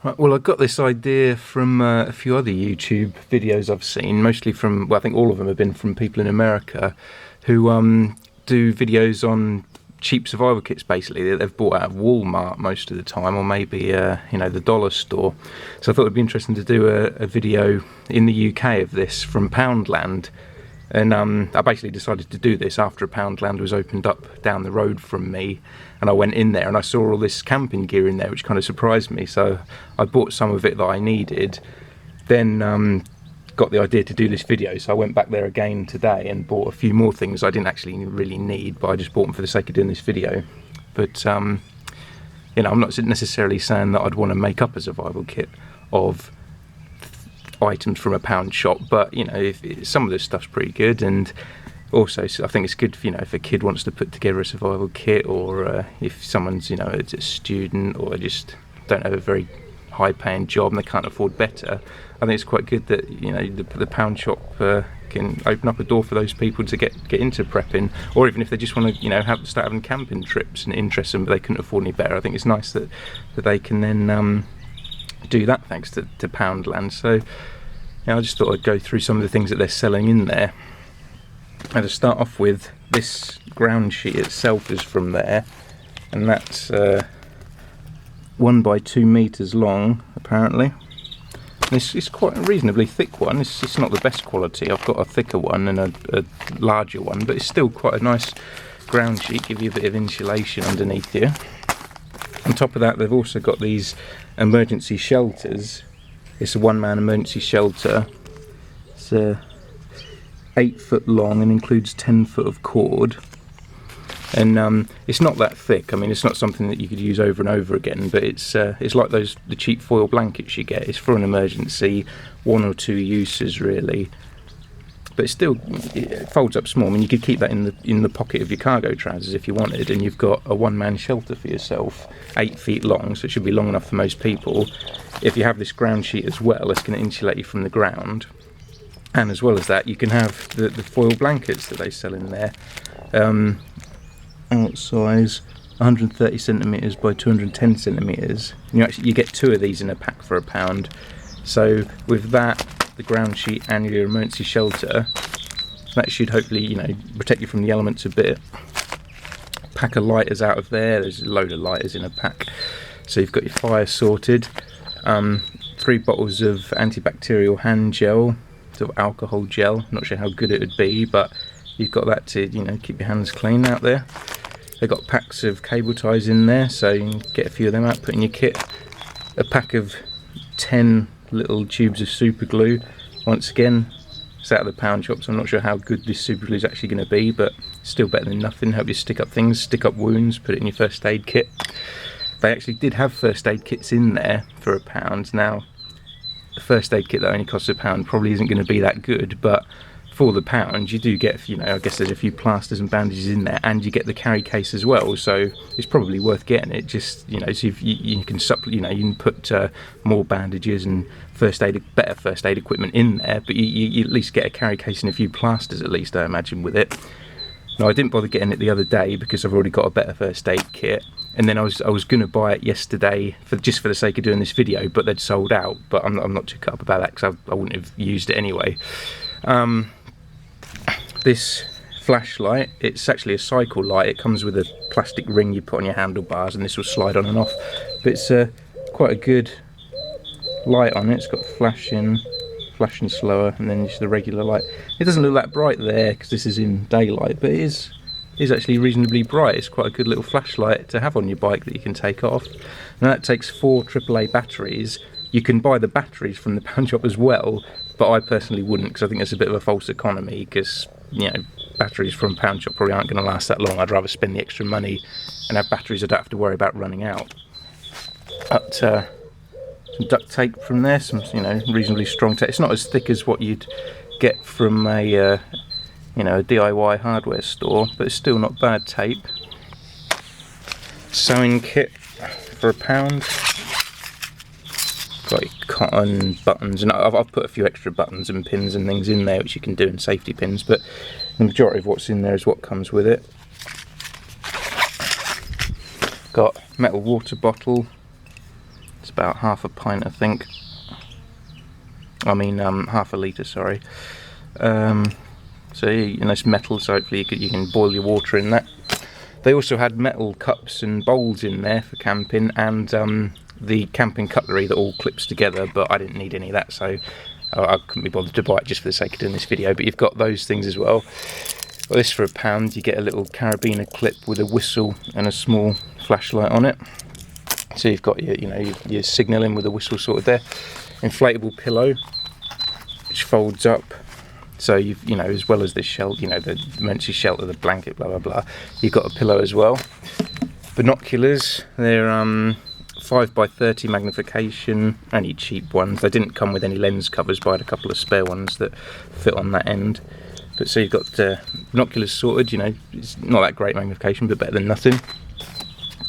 Right, well, I got this idea from a few other YouTube videos I've seen, mostly from, well, I think all of them have been from people in America who do videos on cheap survival kits, basically, that they've bought out of Walmart most of the time, or maybe, you know, the dollar store. So I thought it'd be interesting to do a video in the UK of this from Poundland. And I basically decided to do this after a Poundland was opened up down the road from me, and I went in there and I saw all this camping gear in there, which kind of surprised me. So I bought some of it that I needed, then got the idea to do this video. So I went back there again today and bought a few more things I didn't actually really need, but I just bought them for the sake of doing this video. But you know, I'm not necessarily saying that I'd want to make up a survival kit of items from a pound shop, but you know, if some of this stuff's pretty good, and also I think it's good for, you know, if a kid wants to put together a survival kit, or if someone's, you know, it's a student or just don't have a very high paying job and they can't afford better. I think it's quite good that, you know, the pound shop can open up a door for those people to get into prepping, or even if they just want to, you know, start having camping trips and interest them but they couldn't afford any better. I think it's nice that they can then do that thanks to Poundland. So yeah, I just thought I'd go through some of the things that they're selling in there. And to start off with, this ground sheet itself is from there, and that's 1 by 2 meters long apparently. It's quite a reasonably thick one. It's not the best quality. I've got a thicker one and a larger one, but it's still quite a nice ground sheet, give you a bit of insulation underneath you. On top of that, they've also got these emergency shelters. It's a one-man emergency shelter. It's 8 foot long and includes 10 foot of cord. And it's not that thick. I mean, it's not something that you could use over and over again, but it's like the cheap foil blankets you get. It's for an emergency, 1 or 2 uses really. But it folds up small. I mean, you could keep that in the pocket of your cargo trousers if you wanted, and you've got a one-man shelter for yourself, 8 feet long, so it should be long enough for most people. If you have this ground sheet as well, it's going to insulate you from the ground. And as well as that, you can have the foil blankets that they sell in there. Outsize 130 centimeters by 210 centimeters. You get 2 of these in a pack for £1. So with that, the ground sheet and your emergency shelter, that should hopefully, you know, protect you from the elements a bit. Pack of lighters out of there. There's a load of lighters in a pack. So you've got your fire sorted. 3 bottles of antibacterial hand gel, sort of alcohol gel. Not sure how good it would be, but you've got that to, you know, keep your hands clean out there. They've got packs of cable ties in there, so you can get a few of them out, put in your kit. A pack of 10 little tubes of super glue. Once again, it's out of the pound shop, so I'm not sure how good this super glue is actually going to be, but still better than nothing. Help you stick up things, stick up wounds, put it in your first aid kit. They actually did have first aid kits in there for £1. Now, the first aid kit that only costs £1 probably isn't going to be that good, but for the £1 you do get, you know, I guess there's a few plasters and bandages in there, and you get the carry case as well, so it's probably worth getting it. Just, you know, so if you can you know, you can put more bandages and better first aid equipment in there, but you at least get a carry case and a few plasters at least, I imagine, with it. Now, I didn't bother getting it the other day because I've already got a better first aid kit, and then I was going to buy it yesterday just for the sake of doing this video, but they'd sold out. But I'm not too cut up about that because I wouldn't have used it anyway. This flashlight, it's actually a cycle light. It comes with a plastic ring you put on your handlebars, and this will slide on and off. But it's quite a good light on it. It's got flashing slower, and then just the regular light. It doesn't look that bright there because this is in daylight, but it is actually reasonably bright. It's quite a good little flashlight to have on your bike that you can take off. And that takes 4 AAA batteries. You can buy the batteries from the pound shop as well, but I personally wouldn't, because I think it's a bit of a false economy, because, you know, batteries from pound shop probably aren't going to last that long. I'd rather spend the extra money and have batteries I don't have to worry about running out. But some duct tape from there, some, you know, reasonably strong tape. It's not as thick as what you'd get from a you know, a DIY hardware store, but it's still not bad tape. Sewing kit for £1. Got cotton buttons, and I've put a few extra buttons and pins and things in there which you can do, in safety pins, but the majority of what's in there is what comes with it. Got metal water bottle, It's about half a pint, I think. I mean, half a litre, sorry. So it's metal, so hopefully you can boil your water in that. They also had metal cups and bowls in there for camping, and the camping cutlery that all clips together, but I didn't need any of that, so I couldn't be bothered to buy it just for the sake of doing this video. But you've got those things as well. Well, this for £1, you get a little carabiner clip with a whistle and a small flashlight on it. So you've got your signalling with a whistle sorted there. Inflatable pillow, which folds up. So as well as the shelter, the emergency shelter, the blanket, blah blah blah. You've got a pillow as well. Binoculars, they're 5x30 magnification, only cheap ones. They didn't come with any lens covers, but I had a couple of spare ones that fit on that end. But so you've got binoculars sorted. It's not that great magnification, but better than nothing.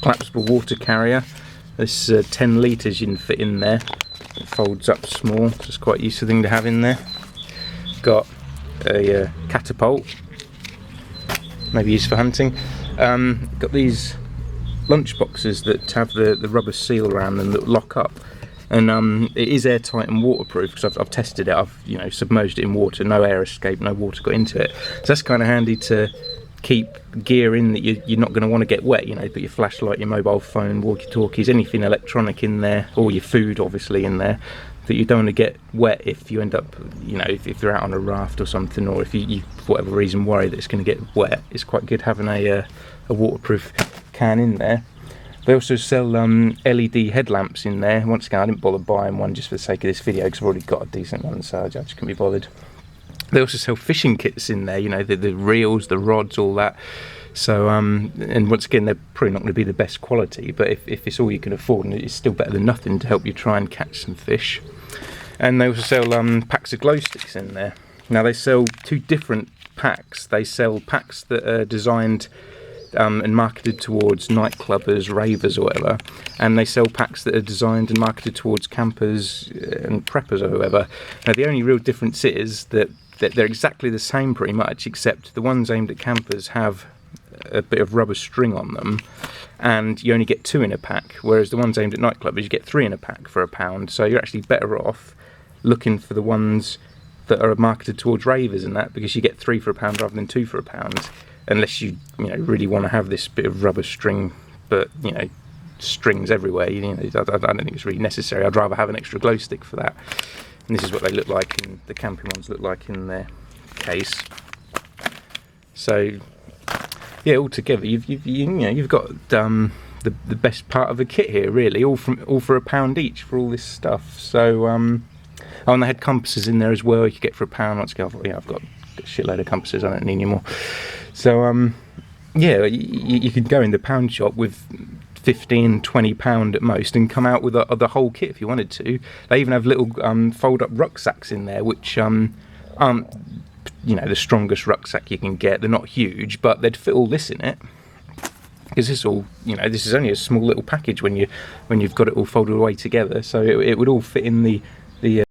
Collapsible water carrier. This 10 litres you can fit in there. It folds up small, so it's quite a useful thing to have in there. Got a catapult, maybe used for hunting. Got these lunch boxes that have the rubber seal around them that lock up, and it is airtight and waterproof because I've tested it. I've submerged it in water, no air escape, no water got into it. So that's kind of handy to keep gear in that you're not going to want to get wet. Put your flashlight, your mobile phone, walkie-talkies, anything electronic in there, or your food obviously in there, that you don't want to get wet if you end up, if you're out on a raft or something, or if you for whatever reason worry that it's going to get wet. It's quite good having a waterproof can in there. They also sell LED headlamps in there. Once again, I didn't bother buying one just for the sake of this video because I've already got a decent one, so I just couldn't be bothered. They also sell fishing kits in there, the reels, the rods, all that. So, and once again, they're probably not going to be the best quality, but if it's all you can afford, and it's still better than nothing to help you try and catch some fish. And they also sell packs of glow sticks in there. Now they sell two different packs. They sell packs that are designed and marketed towards nightclubbers, ravers or whatever, and they sell packs that are designed and marketed towards campers and preppers or whoever. Now the only real difference is that they're exactly the same pretty much, except the ones aimed at campers have a bit of rubber string on them, and you only get 2 in a pack, whereas the ones aimed at nightclubbers you get 3 in a pack for £1. So you're actually better off looking for the ones that are marketed towards ravers and that, because you get 3 for £1 rather than 2 for £1, unless you really want to have this bit of rubber string, but strings everywhere. I don't think it's really necessary. I'd rather have an extra glow stick for that. And this is what they look like, in the camping ones look like in their case. So yeah, altogether you've got the best part of the kit here, really, all for £1 each for all this stuff. So oh, and they had compasses in there as well. You could get for £1. Once again, I've got a shitload of compasses. I don't need any more. So yeah, you could go in the pound shop with £15–20 at most and come out with the whole kit if you wanted to. They even have little fold-up rucksacks in there, which aren't the strongest rucksack you can get. They're not huge, but they'd fit all this in it, because this all this is only a small little package when you've got it all folded away together. So it would all fit in the